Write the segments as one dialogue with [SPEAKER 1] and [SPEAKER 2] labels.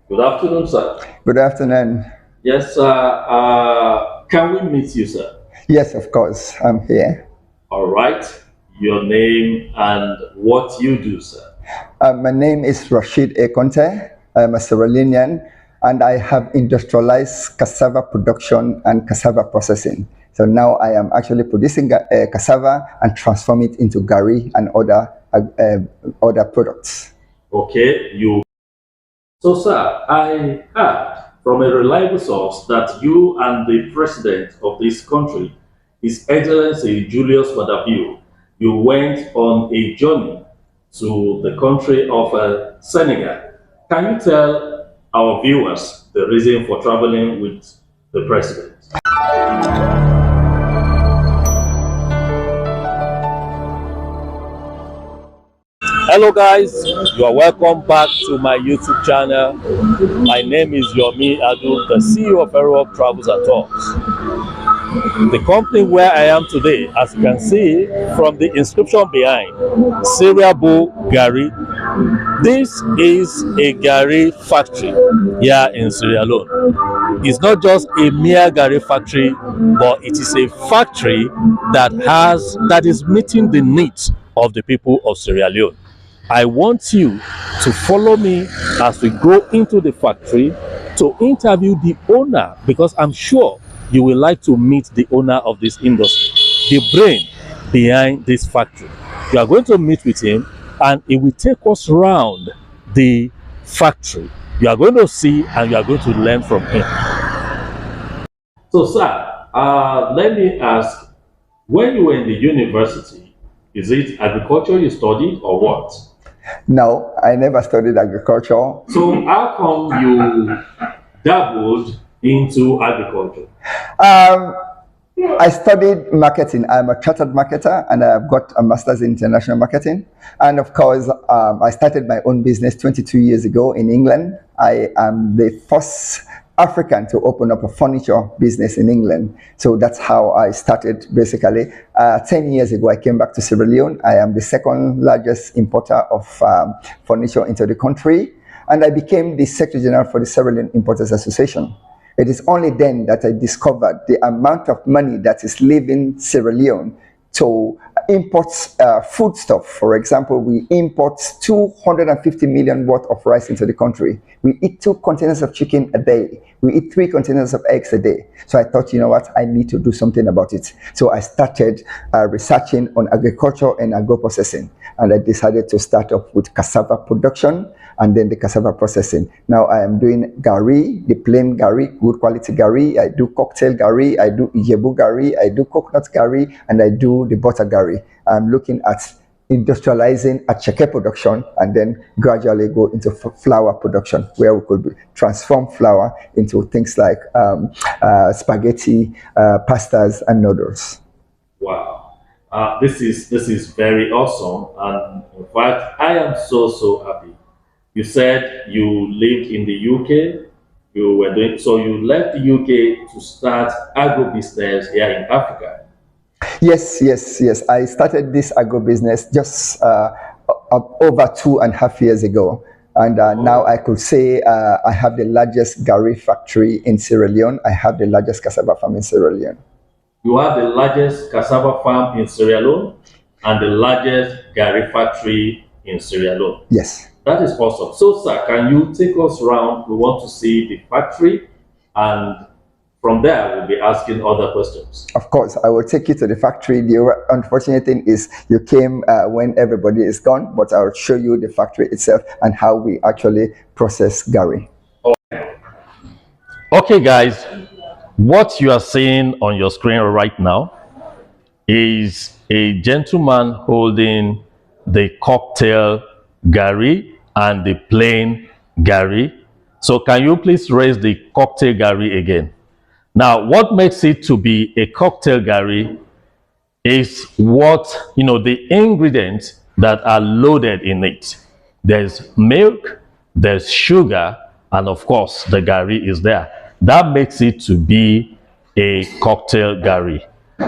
[SPEAKER 1] Good afternoon, sir.
[SPEAKER 2] Good afternoon.
[SPEAKER 1] Yes, sir. Can we meet you, sir?
[SPEAKER 2] Yes, of course, I'm here.
[SPEAKER 1] All right. Your name and what you do, sir.
[SPEAKER 2] My name is Rashid Ekonte. I'm a Sierra Leonean, and I have industrialized cassava production and cassava processing. So now I am actually producing cassava and transform it into gari and other products.
[SPEAKER 1] Okay. So, sir, I heard from a reliable source that you and the president of this country, His Excellency Julius Madabio, you went on a journey to the country of Senegal. Can you tell our viewers the reason for traveling with the president? Hello guys, you are welcome back to my YouTube channel. My name is Yomi Adu, the CEO of Agro Travels and Tours. The company where I am today, as you can see from the inscription behind, Cereal Gari. This is a Gari factory here in Sierra Leone. It's not just a mere Gari factory, but it is a factory that is meeting the needs of the people of Sierra Leone. I want you to follow me as we go into the factory to interview the owner, because I'm sure you will like to meet the owner of this industry, the brain behind this factory. You are going to meet with him and he will take us around the factory. You are going to see and you are going to learn from him. So, sir, let me ask, when you were in the university, is it agriculture you studied or what?
[SPEAKER 2] No, I never studied agriculture.
[SPEAKER 1] So how come you dabbled into agriculture?
[SPEAKER 2] I studied marketing. I'm a chartered marketer and I've got a master's in international marketing. And of course, I started my own business 22 years ago in England. I am the first African to open up a furniture business in England. So that's how I started basically. 10 years ago, I came back to Sierra Leone. I am the second largest importer of furniture into the country. And I became the Secretary General for the Sierra Leone Importers Association. It is only then that I discovered the amount of money that is leaving Sierra Leone to import foodstuff. For example, we import 250 million worth of rice into the country. We eat 2 containers of chicken a day. We eat 3 containers of eggs a day. So I thought, you know what, I need to do something about it. So I started researching on agriculture and agro processing. And I decided to start off with cassava production and then the cassava processing. Now I am doing gari, the plain gari, good quality gari. I do cocktail gari, I do ijebu gari, I do coconut gari, and I do the butter gari. I'm looking at industrializing acheke production and then gradually go into flour production, where we could transform flour into things like spaghetti, pastas, and noodles.
[SPEAKER 1] Wow, this is very awesome, and in fact, I am so happy. You said you lived in the UK. You left the UK to start agro business here in Africa.
[SPEAKER 2] Yes. I started this agro business just over 2.5 years ago. And now I could say I have the largest gari factory in Sierra Leone. I have the largest cassava farm in Sierra Leone.
[SPEAKER 1] You have the largest cassava farm in Sierra Leone and the largest gari factory in Sierra Leone.
[SPEAKER 2] Yes.
[SPEAKER 1] That is awesome. So, sir, can you take us around? We want to see the factory, and from there, we'll be asking other questions.
[SPEAKER 2] Of course, I will take you to the factory. The unfortunate thing is you came when everybody is gone, but I'll show you the factory itself and how we actually process gari.
[SPEAKER 1] Okay, guys, what you are seeing on your screen right now is a gentleman holding the cocktail gari and the plain gari. So can you please raise the cocktail gari again? Now, what makes it to be a cocktail gari is the ingredients that are loaded in it. There's milk, there's sugar, and of course, the gari is there. That makes it to be a cocktail gari.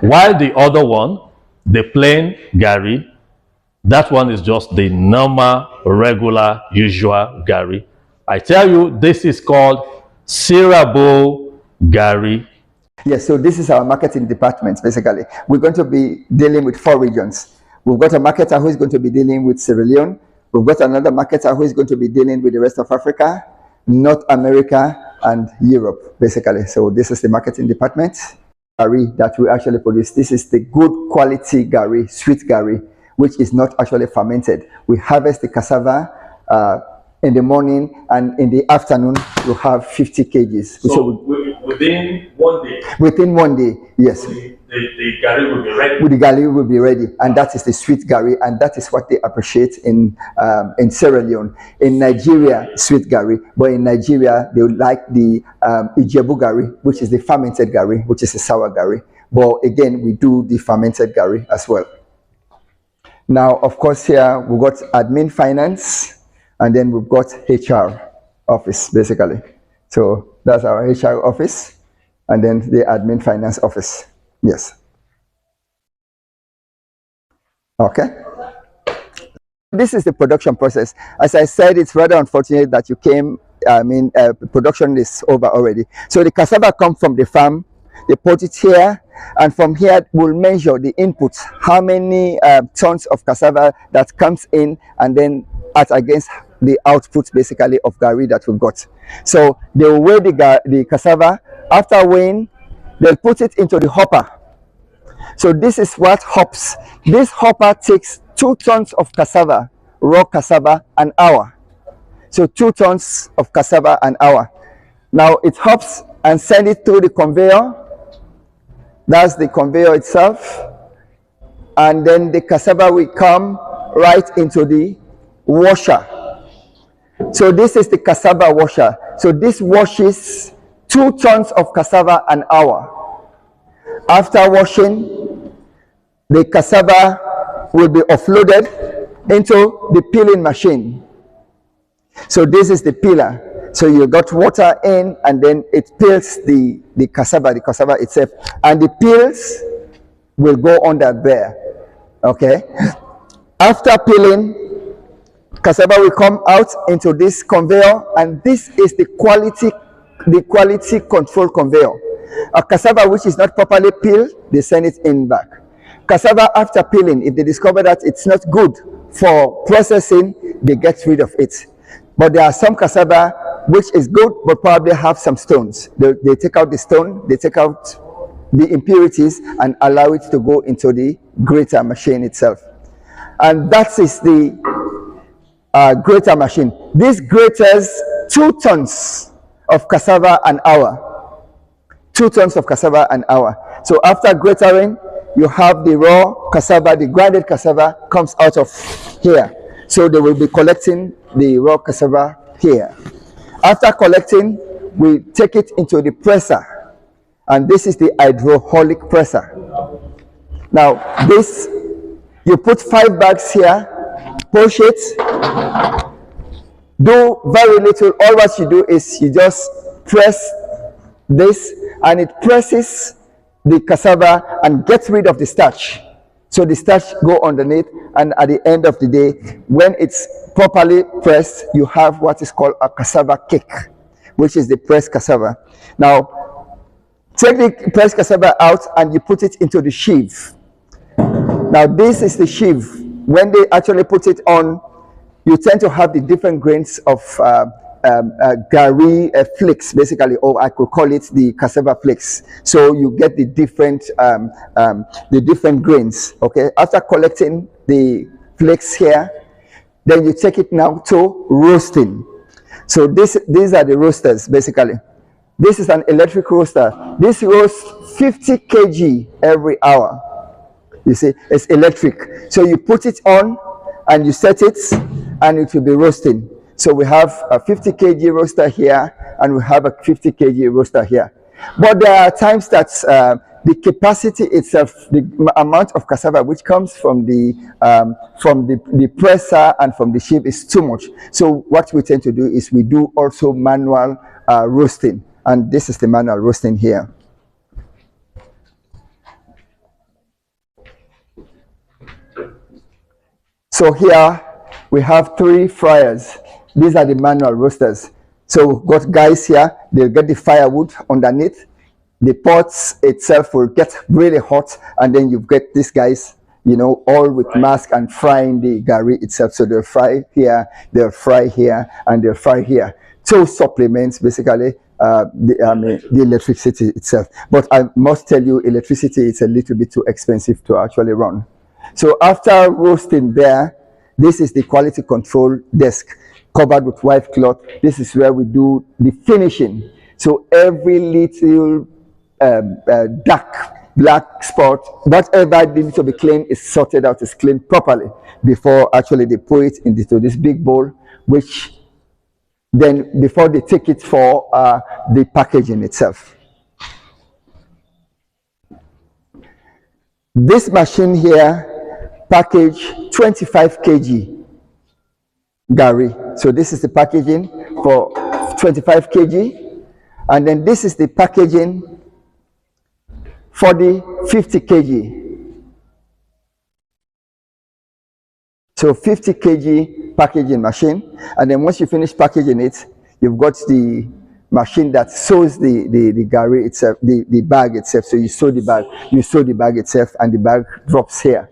[SPEAKER 1] While the other one, the plain gari, that one is just the normal, regular, usual gari. I tell you, this is called Sirabo Gari.
[SPEAKER 2] Yes, so this is our marketing department, basically. We're going to be dealing with 4 regions. We've got a marketer who is going to be dealing with Sierra Leone. We've got another marketer who is going to be dealing with the rest of Africa, North America, and Europe, basically. So this is the marketing department. Gari that we actually produce. This is the good quality gari, sweet gari, which is not actually fermented. We harvest the cassava in the morning, and in the afternoon you have 50 kgs.
[SPEAKER 1] So within 1 day?
[SPEAKER 2] Within 1 day, yes.
[SPEAKER 1] The gari will be ready?
[SPEAKER 2] The gari will be ready, and that is the sweet gari, and that is what they appreciate in Sierra Leone. In Nigeria, sweet gari, but in Nigeria, they would like the Ijebu gari, which is the fermented gari, which is a sour gari. But again, we do the fermented gari as well. Now, of course, here we've got admin finance, and then we've got HR office, basically. So that's our HR office, and then the admin finance office. Yes. Okay. This is the production process. As I said, it's rather unfortunate that you came, production is over already. So the cassava comes from the farm, they put it here, and from here we'll measure the inputs, how many tons of cassava that comes in, and then against the output basically of gari that we've got. So they will weigh the cassava. After weighing, they'll put it into the hopper. So this is what hops. This hopper takes 2 tons of cassava, raw cassava, an hour. So 2 tons of cassava an hour. Now it hops and send it through the conveyor. That's the conveyor itself. And then the cassava will come right into the washer. So this is the cassava washer. So this washes 2 tons of cassava an hour. After washing, the cassava will be offloaded into the peeling machine. So this is the peeler. So you got water in, and then it peels the cassava itself, and the peels will go under there. Okay. After peeling, cassava will come out into this conveyor, and this is the quality control conveyor. A cassava which is not properly peeled, they send it in back. Cassava after peeling, if they discover that it's not good for processing, they get rid of it. But there are some cassava which is good but probably have some stones. They take out the stone, they take out the impurities and allow it to go into the grater machine itself. And that is the grater machine. This graters 2 tons of cassava an hour. 2 tons of cassava an hour. So after gratering, you have the raw cassava, the grounded cassava comes out of here. So they will be collecting the raw cassava here. After collecting, we take it into the presser, and this is the hydraulic presser. Now this, you put 5 bags here, push it, do very little. All what you do is you just press this, and it presses the cassava and gets rid of the starch. So the starch go underneath, and at the end of the day, when it's properly pressed, you have what is called a cassava cake, which is the pressed cassava. Now take the pressed cassava out and you put it into the sheave. Now this is the sheave. When they actually put it on, you tend to have the different grains of gari flakes, basically, or I could call it the cassava flakes. So you get the different grains. Okay. After collecting the flakes here, then you take it now to roasting. So these are the roasters, basically. This is an electric roaster. This roasts 50 kg every hour. You see, it's electric. So you put it on and you set it, and it will be roasting. So we have a 50 kg roaster here, and we have a 50 kg roaster here. But there are times that the capacity itself, the amount of cassava which comes from the presser and from the sheave is too much. So what we tend to do is we do also manual roasting, and this is the manual roasting here. So here we have 3 fryers. These are the manual roasters. So we've got guys here, they'll get the firewood underneath. The pots itself will get really hot, and then you get these guys, you know, all with mask and frying the gari itself. So they'll fry here, they'll fry here, and they'll fry here. Two supplements basically the electricity itself. But I must tell you, electricity is a little bit too expensive to actually run. So after roasting there, this is the quality control desk covered with white cloth. This is where we do the finishing. So every little dark black spot, whatever needs to be cleaned is sorted out, is cleaned properly before actually they put it into this big bowl, which then before they take it for the packaging itself. This machine here package 25 kg gari. So this is the packaging for 25 kg, and then this is the packaging for the 50 kg. So 50 kg packaging machine, and then once you finish packaging it, you've got the machine that sews the gari itself, the bag itself. So you sew the bag itself, and the bag drops here.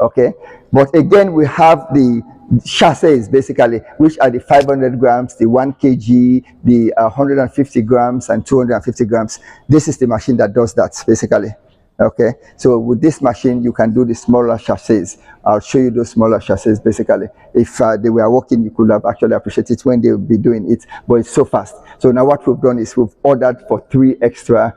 [SPEAKER 2] Okay, but again we have the chassis basically, which are the 500 grams, the 1 kg, the 150 grams, and 250 grams. This is the machine that does that basically. Okay, so with this machine you can do the smaller chassis. I'll show you those smaller chassis basically. If they were working, you could have actually appreciated it when they would be doing it, but it's so fast. So now what we've done is we've ordered for 3 extra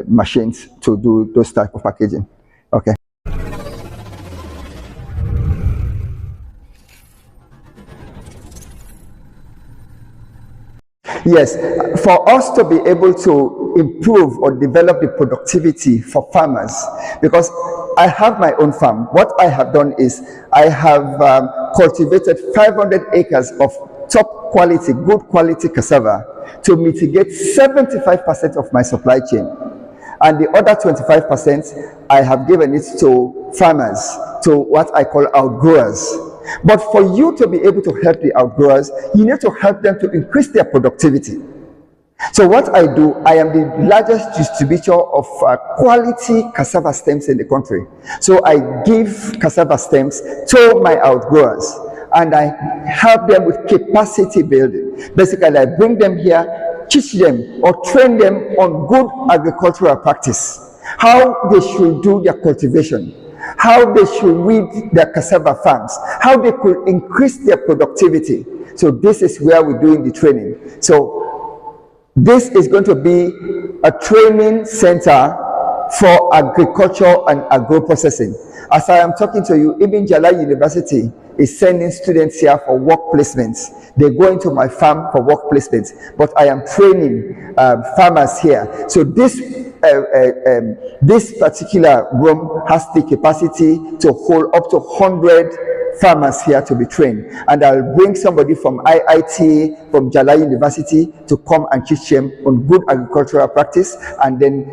[SPEAKER 2] machines to do those type of packaging. Okay. Yes, for us to be able to improve or develop the productivity for farmers, because I have my own farm. What I have done is I have cultivated 500 acres of top quality, good quality cassava to mitigate 75% of my supply chain. And the other 25%, I have given it to farmers, to what I call outgrowers. But for you to be able to help the outgrowers, you need to help them to increase their productivity. So what I do, I am the largest distributor of quality cassava stems in the country. So I give cassava stems to my outgrowers, and I help them with capacity building. Basically, I bring them here, teach them or train them on good agricultural practice, how they should do their cultivation, how they should weed their cassava farms, how they could increase their productivity. So this is where we're doing the training. So this is going to be a training center for agriculture and agro-processing. As I am talking to you, even Jalai University is sending students here for work placements. They go into my farm for work placements, but I am training farmers here. So this particular room has the capacity to hold up to 100 farmers here to be trained, and I'll bring somebody from IIT, from Jalai University to come and teach them on good agricultural practice, and then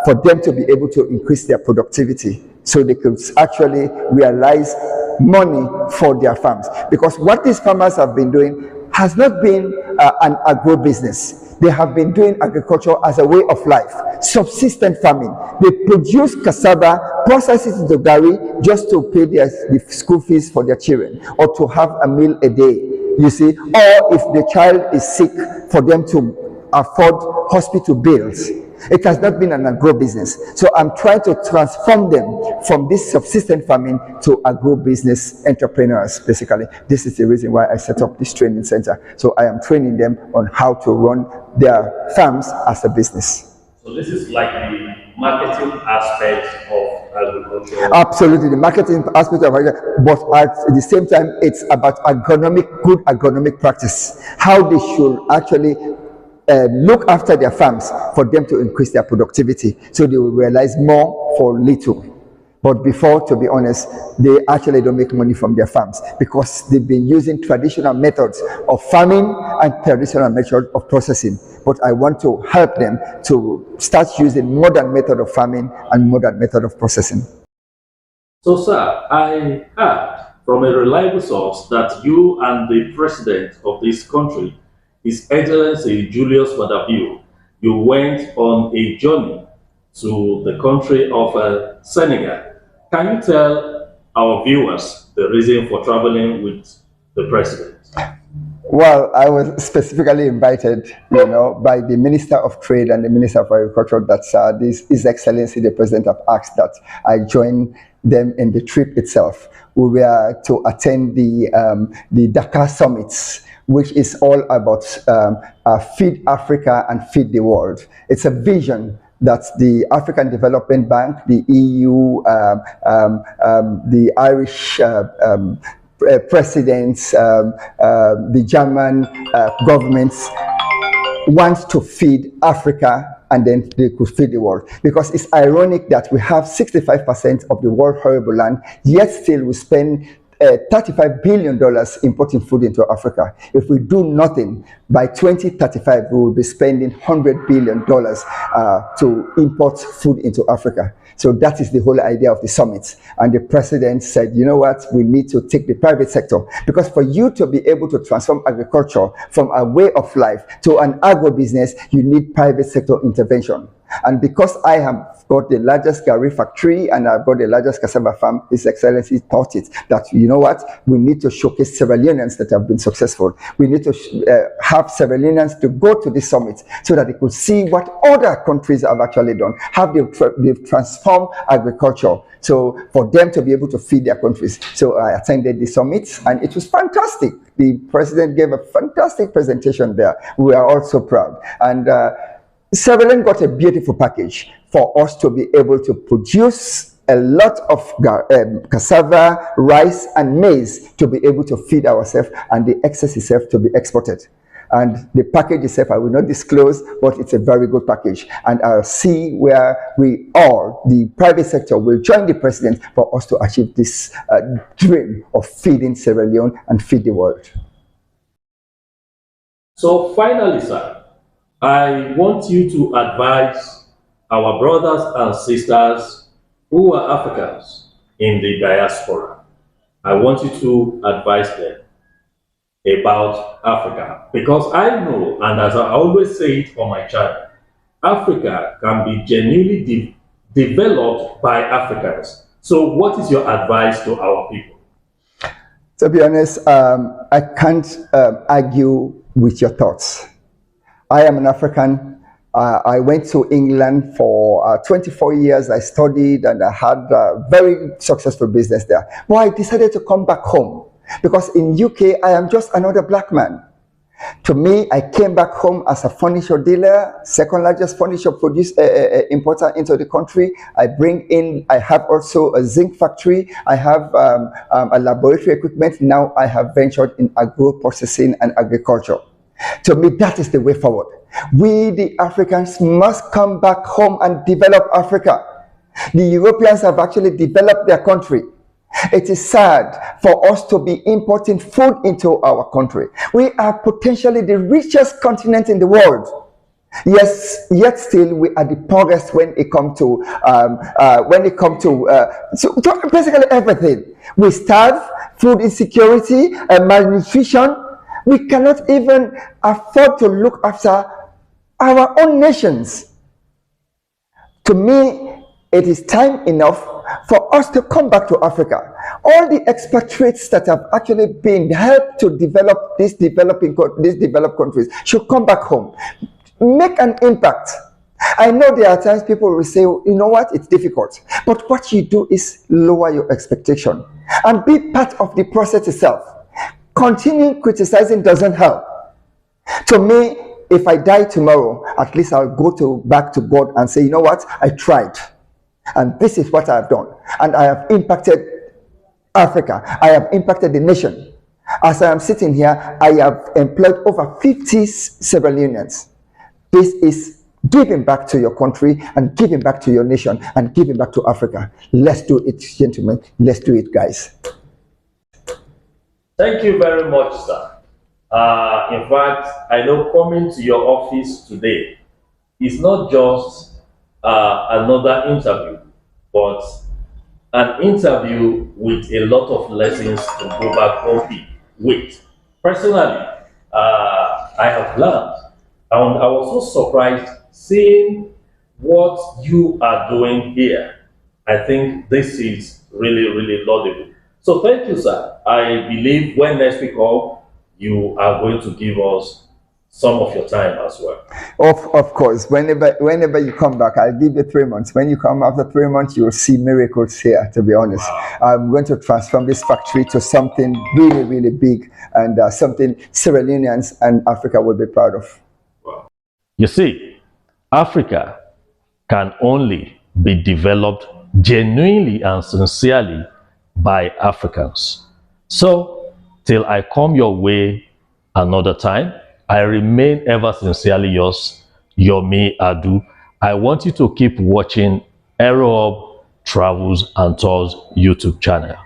[SPEAKER 2] for them to be able to increase their productivity so they could actually realize money for their farms. Because what these farmers have been doing has not been an agro business. They have been doing agriculture as a way of life, subsistent farming. They produce cassava, process it into gari just to pay the school fees for their children, or to have a meal a day, you see, or if the child is sick, for them to afford hospital bills. It has not been an agro business. So I'm trying to transform them from this subsistent farming to agro business entrepreneurs, basically. This is the reason why I set up this training center. So I am training them on how to run their farms as a business.
[SPEAKER 1] So this is like the marketing aspect of agriculture.
[SPEAKER 2] Absolutely, the marketing aspect of agriculture, but at the same time, it's about good agronomic practice. How they should actually look after their farms for them to increase their productivity, so they will realize more for little. But before, to be honest, they actually don't make money from their farms because they've been using traditional methods of farming and traditional methods of processing. But I want to help them to start using modern method of farming and modern method of processing.
[SPEAKER 1] So, sir, I heard from a reliable source that you and the president of this country, His Excellency Julius Madabio, you went on a journey to the country of Senegal. Can you tell our viewers the reason for traveling with the president?
[SPEAKER 2] Well, I was specifically invited, by the Minister of Trade and the Minister of Agriculture that His Excellency the President have asked that I join them in the trip itself. We were to attend the Dakar summits, which is all about feed Africa and feed the world. It's a vision that the African Development Bank, the EU, the Irish presidents, the German governments want to feed Africa, and then they could feed the world. Because it's ironic that we have 65% of the world arable land, yet still we spend $35 billion importing food into Africa. If we do nothing, by 2035, we will be spending $100 billion to import food into Africa. So that is the whole idea of the summit. And the president said, you know what, we need to take the private sector. Because for you to be able to transform agriculture from a way of life to an agro business, you need private sector intervention. And because I have got the largest gari factory and I've got the largest cassava farm, His Excellency thought it that, you know what, we need to showcase Sierra Leoneans that have been successful. We need to have Sierra Leoneans to go to this summit so that they could see what other countries have actually done, how they've transformed agriculture. So for them to be able to feed their countries. So I attended the summit and it was fantastic. The president gave a fantastic presentation there. We are all so proud. And Sierra Leone got a beautiful package for us to be able to produce a lot of cassava, rice, and maize to be able to feed ourselves, and the excess itself to be exported. And the package itself, I will not disclose, but it's a very good package. And I'll see where we all, the private sector, will join the president for us to achieve this dream of feeding Sierra Leone and feed the world.
[SPEAKER 1] So finally, sir, I want you to advise our brothers and sisters who are Africans in the diaspora. I want you to advise them about Africa, because I know, and as I always say it on my channel, Africa can be genuinely developed by Africans. So what is your advice to our people?
[SPEAKER 2] To be honest, I can't argue with your thoughts. I am an African. I went to England for 24 years. I studied and I had a very successful business there. But I decided to come back home because in UK, I am just another black man. To me, I came back home as a furniture dealer, second largest furniture importer into the country. I have also a zinc factory. I have a laboratory equipment. Now I have ventured in agro processing and agriculture. To me, that is the way forward. We, the Africans, must come back home and develop Africa. The Europeans have actually developed their country. It is sad for us to be importing food into our country. We are potentially the richest continent in the world. Yes, yet still we are the poorest when it comes to to basically everything. We starve, food insecurity, malnutrition. We cannot even afford to look after our own nations. To me, it is time enough for us to come back to Africa. All the expatriates that have actually been helped to develop these developed countries should come back home, make an impact. I know there are times people will say, you know what, it's difficult. But what you do is lower your expectation and be part of the process itself. Continuing criticizing doesn't help. To me, if I die tomorrow, at least I'll go back to God and say, you know what, I tried. And this is what I have done. And I have impacted Africa. I have impacted the nation. As I am sitting here, I have employed over 50 Sierra Leoneans. This is giving back to your country and giving back to your nation and giving back to Africa. Let's do it, gentlemen. Let's do it, guys.
[SPEAKER 1] Thank you very much, sir. In fact, I know coming to your office today is not just another interview, but an interview with a lot of lessons to go back home with. Personally, I have learned, and I was so surprised seeing what you are doing here. I think this is really, really laudable. So thank you, sir. I believe when next week up, you are going to give us some of your time as well.
[SPEAKER 2] Of course, whenever you come back, I'll give you 3 months. When you come after 3 months, you'll see miracles here, to be honest.
[SPEAKER 1] Wow.
[SPEAKER 2] I'm going to transform this factory to something really, really big, and something Sierra Leoneans and Africa will be proud of.
[SPEAKER 1] Wow. You see, Africa can only be developed genuinely and sincerely by Africans. So, till I come your way another time, I remain ever sincerely yours, Yomi Adu. I want you to keep watching Aero Travels and Tours YouTube channel.